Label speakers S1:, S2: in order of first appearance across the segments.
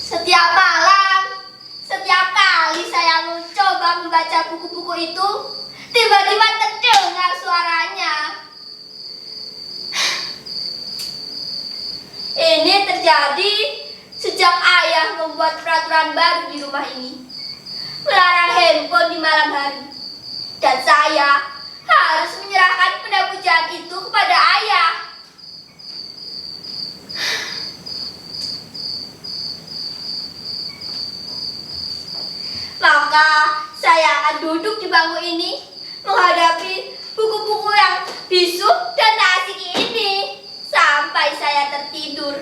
S1: Setiap malam, setiap kali saya mencoba membaca buku-buku itu, tiba-tiba terdengar suaranya. Ini terjadi sejak ayah membuat peraturan baru di rumah ini, melarang handphone di malam hari. Dan saya harus menyerahkan benda-bujaan itu kepada ayah. Maka saya akan duduk di bangku ini menghadapi buku-buku yang bisu dan tak asik ini sampai saya tertidur.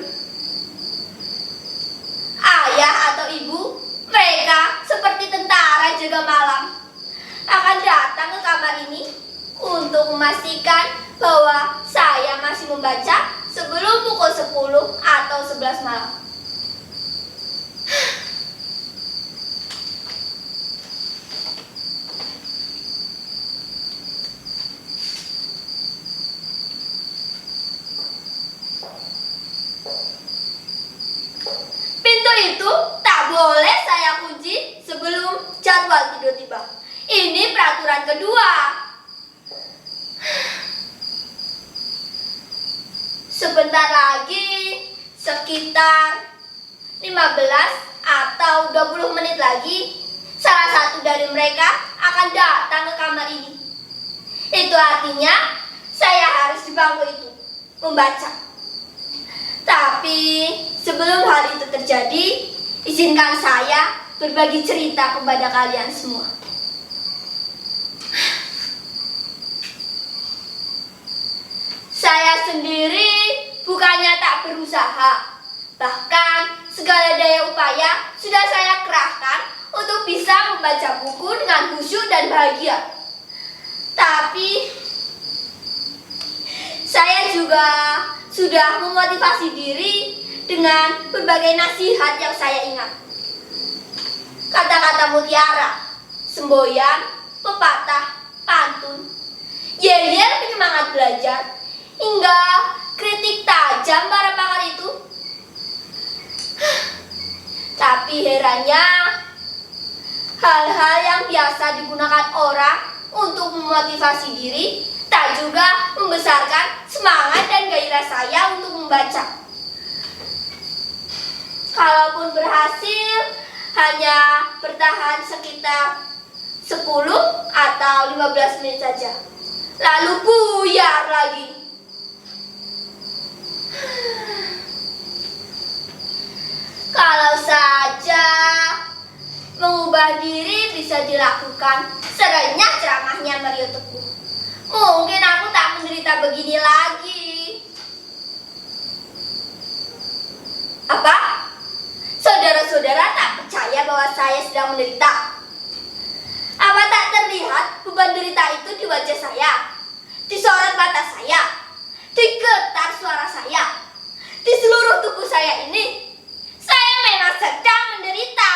S1: Ayah atau ibu, mereka seperti tentara jaga malam, akan datang ke kamar ini untuk memastikan bahwa saya masih membaca sebelum pukul 10 atau 11 malam. Pintu itu tak boleh saya kunci sebelum jadwal tidur tiba. Ini peraturan kedua. Sebentar lagi, sekitar 15 atau 20 menit lagi, salah satu dari mereka akan datang ke kamar ini. Itu artinya saya harus di bangku itu membaca. Tapi sebelum hal itu terjadi, izinkan saya berbagi cerita kepada kalian semua. Saya sendiri bukannya tak berusaha, bahkan segala daya upaya sudah saya kerahkan untuk bisa membaca buku dengan khusyuk dan bahagia. Tapi saya juga sudah memotivasi diri dengan berbagai nasihat yang saya ingat. Kata-kata mutiara, semboyan, pepatah, pantun, yel-yel penyemangat belajar, hingga kritik tajam para pakar itu. Tapi herannya, hal-hal yang biasa digunakan orang untuk memotivasi diri tak juga membesarkan semangat dan gairah saya untuk membaca. Kalaupun berhasil, hanya bertahan sekitar 10 atau 15 menit saja, lalu buyar lagi. Kalau saja mengubah diri bisa dilakukan serenyah ceramahnya Mario Teguh, mungkin aku tak menderita begini lagi. Apa? Saudara-saudara tak percaya bahwa saya sedang menderita? Apa tak terlihat beban derita itu di wajah saya, di sorot mata saya, di getar suara saya, di seluruh tubuh saya ini? Saya memang sedang menderita.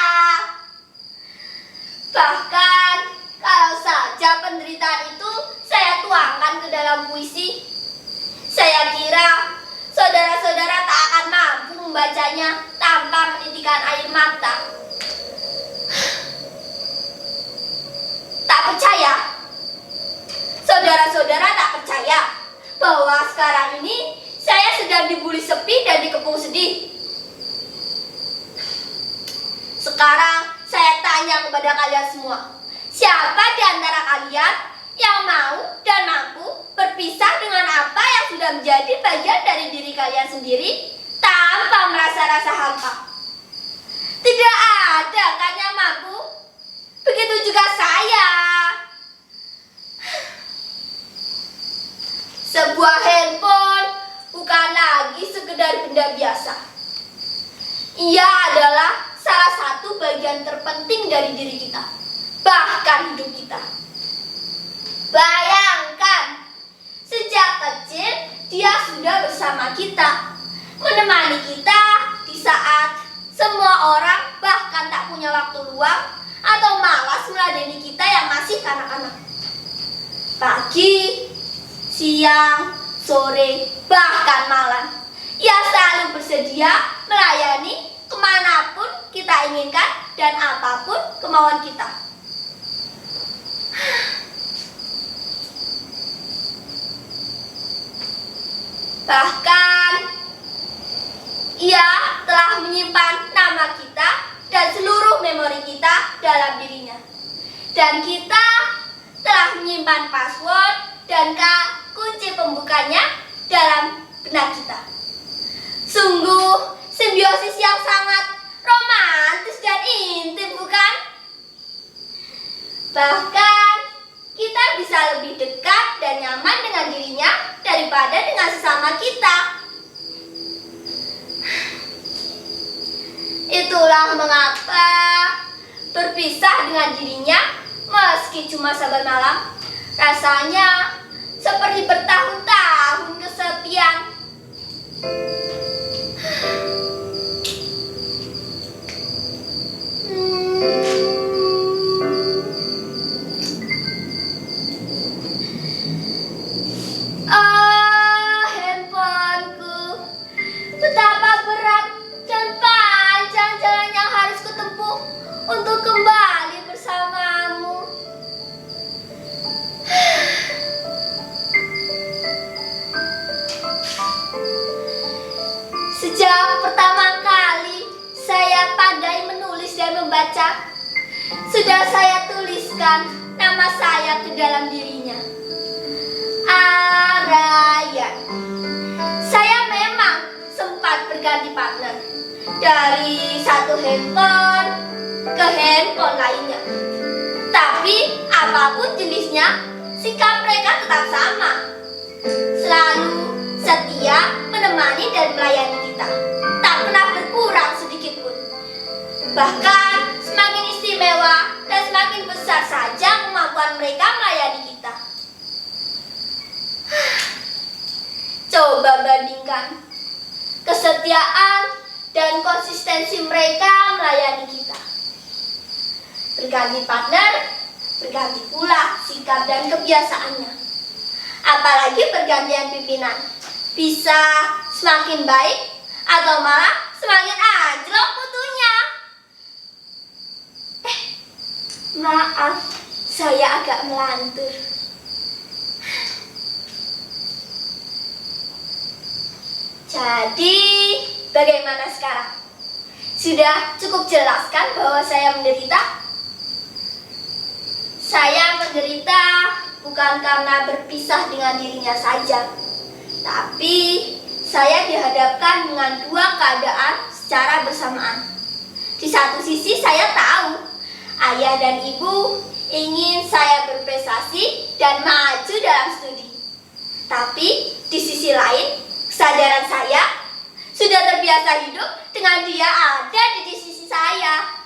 S1: Bahkan kalau saja penderitaan itu saya tuangkan ke dalam puisi, saya kira saudara-saudara tak akan mampu membacanya tanpa menitikkan air mata. Tak percaya? Saudara-saudara tak percaya bahwa sekarang ini saya sedang dibuli sepi dan dikepung sedih? Sekarang saya tanya kepada kalian semua, siapa di antara kalian yang mau dan mampu berpisah dengan apa yang sudah menjadi bagian dari diri kalian sendiri tanpa merasa rasa hampa? Tidak ada kan yang mampu. Begitu juga saya. muda biasa. Ia adalah salah satu bagian terpenting dari diri kita, bahkan hidup kita. Bayangkan, sejak kecil dia sudah bersama kita, menemani kita di saat semua orang bahkan tak punya waktu luang atau malas meladeni kita yang masih kanak-kanak. Pagi, siang, sore, bahkan malam, ia selalu bersedia melayani kemanapun kita inginkan dan apapun kemauan kita. Bahkan, ia telah menyimpan nama kita dan seluruh memori kita dalam dirinya. Dan kita telah menyimpan password dan kunci pembukanya dalam benak kita. Sungguh simbiosis yang sangat romantis dan intim, bukan? Bahkan kita bisa lebih dekat dan nyaman dengan dirinya daripada dengan sesama kita. Itulah mengapa berpisah dengan dirinya meski cuma saban malam rasanya seperti bertahun-tahun kesepian. Handphoneku, betapa berat dan panjang jalan yang harus kutempuh untuk kembali bersamamu. Sejak pertama kali saya pandai menulis dan membaca, sudah saya tuliskan nama saya ke dalam dirinya. Arayan. Saya memang sempat berganti partner dari satu handphone ke handphone lainnya. Tapi apapun jenisnya, sikap mereka tetap sama. Selalu setia menemani dan melayani kita. Tak pernah berkurang sedikit pun. Bahkan semakin istimewa dan semakin besar saja kemampuan mereka melayani kita. Coba bandingkan kesetiaan dan konsistensi mereka melayani kita. Berganti partner, berganti pula sikap dan kebiasaannya. Apalagi pergantian pimpinan, bisa semakin baik atau malah semakin anjlok mutunya. Maaf, saya agak melantur. Jadi, bagaimana sekarang? Sudah cukup jelaskan bahwa saya menderita? Saya menderita bukan karena berpisah dengan dirinya saja, tapi saya dihadapkan dengan dua keadaan secara bersamaan. Di satu sisi saya tahu ayah dan ibu ingin saya berprestasi dan maju dalam studi. Tapi di sisi lain, kesadaran saya sudah terbiasa hidup dengan dia ada di sisi saya.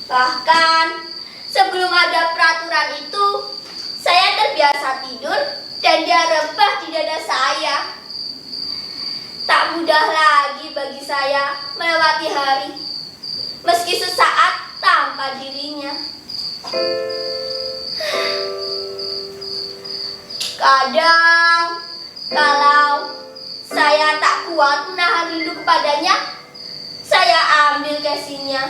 S1: Bahkan sebelum ada peraturan itu, saya terbiasa tidur dan dia rebah di dada saya. Tak mudah lagi bagi saya melewati hari, meski sesaat tanpa dirinya. Kadang, kalau saya tak kuat menahan rindu kepadanya, saya ambil casingnya.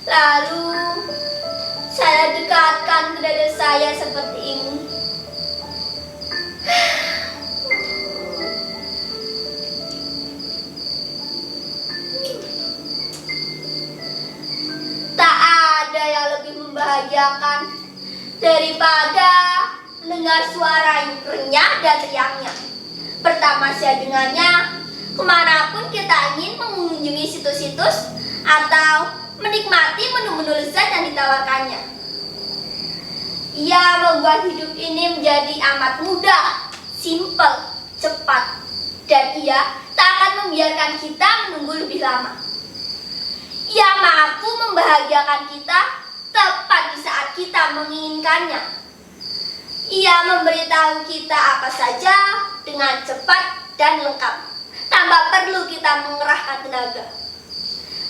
S1: Lalu, saya dekatkan ke dada saya seperti ini. Tak ada yang lebih membahagiakan daripada mendengar suara yang renyah dan riangnya. Pertama saya dengannya kemanapun kita ingin mengunjungi situs-situs atau menikmati menu-menu lezat yang ditawarkannya. Ia membuat hidup ini menjadi amat mudah, simpel, cepat, dan ia tak akan membiarkan kita menunggu lebih lama. Ia mampu membahagiakan kita tepat di saat kita menginginkannya. Ia memberitahu kita apa saja dengan cepat dan lengkap, tanpa perlu kita mengerahkan tenaga.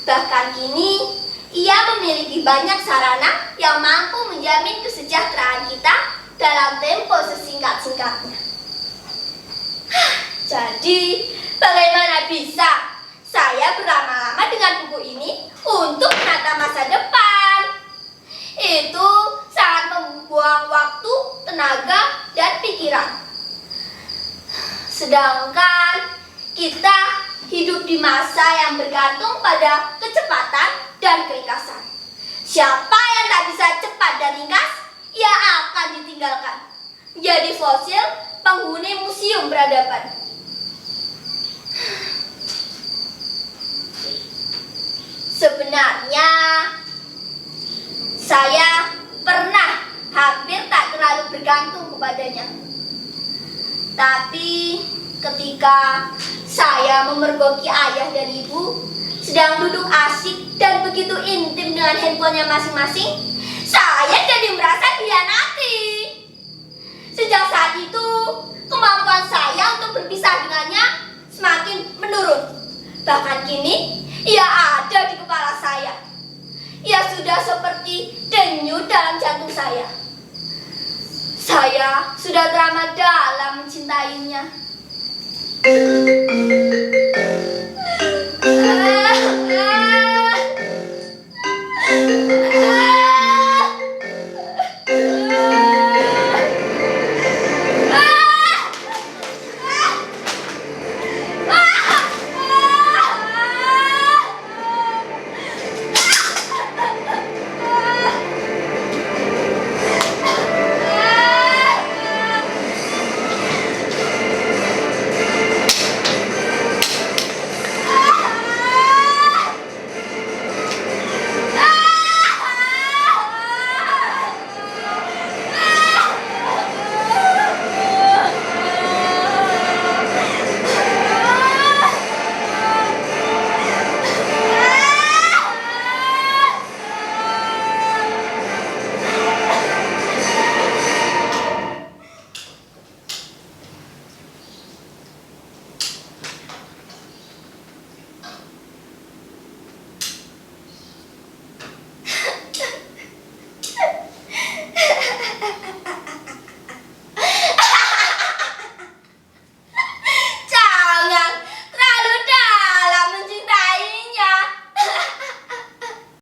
S1: Bahkan kini, ia memiliki banyak sarana yang mampu menjamin kesejahteraan kita dalam tempo sesingkat-singkatnya. Jadi, bagaimana bisa saya berlama-lama dengan buku ini untuk menata masa depan? Itu sangat membuang waktu, tenaga, dan pikiran. Sedangkan kita hidup di masa yang bergantung pada kecepatan dan keringkasan. Siapa yang tak bisa cepat dan ringkas, ia akan ditinggalkan, menjadi fosil penghuni museum peradaban. Sebenarnya, saya pernah hampir tak terlalu bergantung kepadanya. Tapi ketika saya memergoki ayah dan ibu sedang duduk asik dan begitu intim dengan handphonenya masing-masing, saya jadi merasa dihianati. Sejak saat itu, kemampuan saya untuk berpisah dengannya semakin menurun. Bahkan kini, ia ada di kepala saya. Ia sudah seperti denyut dalam jantung saya. Saya sudah teramat dalam mencintainya.